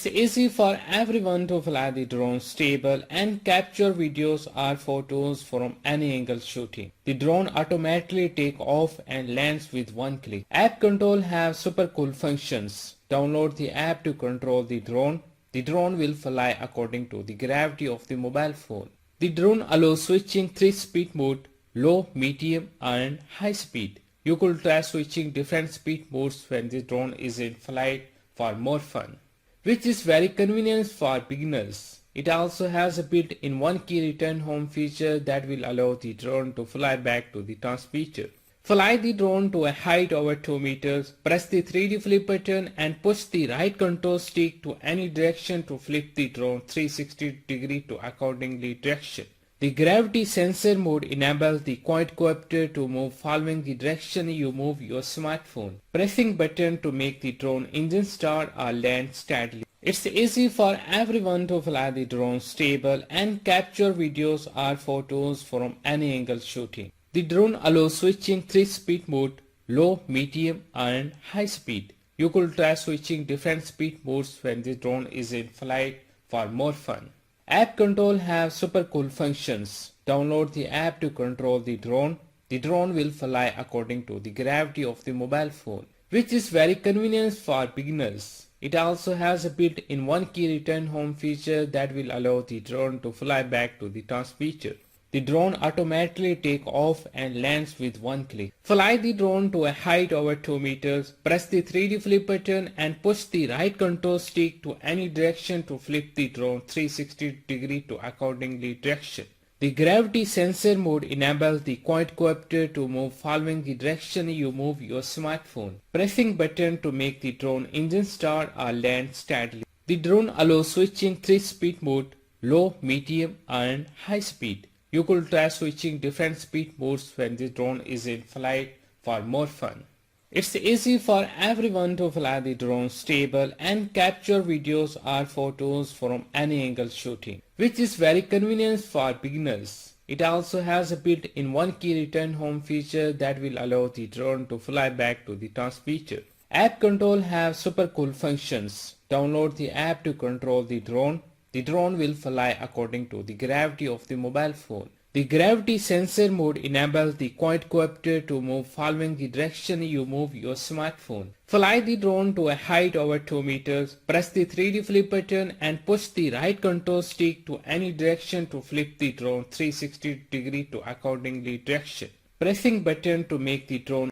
It's easy for everyone to fly the drone stable and capture videos or photos from any angle shooting. The drone automatically takes off and lands with one click. App control have super cool functions. Download the app to control the drone. The drone will fly according to the gravity of the mobile phone. The drone allows switching 3-speed mode, low, medium and high speed. You could try switching different speed modes when the drone is in flight for more fun, which is very convenient for beginners. It also has a built-in one-key return home feature that will allow the drone to fly back to the transmitter. Fly the drone to a height over 2 meters, press the 3D flip button and push the right control stick to any direction to flip the drone 360 degree to accordingly direction. The gravity sensor mode enables the quadcopter to move following the direction you move your smartphone. Pressing button to make the drone engine start or land steadily. It's easy for everyone to fly the drone stable and capture videos or photos from any angle shooting. The drone allows switching 3-speed mode, low, medium and high speed. You could try switching different speed modes when the drone is in flight for more fun. App control have super cool functions. Download the app to control the drone. The drone will fly according to the gravity of the mobile phone, which is very convenient for beginners. It also has a built-in one-key return home feature that will allow the drone to fly back to the transmitter. The drone automatically takes off and lands with one click. Fly the drone to a height over 2 meters, press the 3D flip button and push the right control stick to any direction to flip the drone 360 degree to accordingly direction. The gravity sensor mode enables the quadcopter to move following the direction you move your smartphone. Pressing button to make the drone engine start or land steadily. The drone allows switching 3-speed mode, low, medium and high speed. You could try switching different speed modes when the drone is in flight for more fun. It's easy for everyone to fly the drone stable and capture videos or photos from any angle shooting, which is very convenient for beginners. It also has a built-in one-key return home feature that will allow the drone to fly back to the transmitter. App control have super cool functions. Download the app to control the drone. The drone will fly according to the gravity of the mobile phone. The gravity sensor mode enables the quadcopter to move following the direction you move your smartphone. Fly the drone to a height over 2 meters, press the 3D flip button and push the right control stick to any direction to flip the drone 360 degree to accordingly direction. Pressing button to make the drone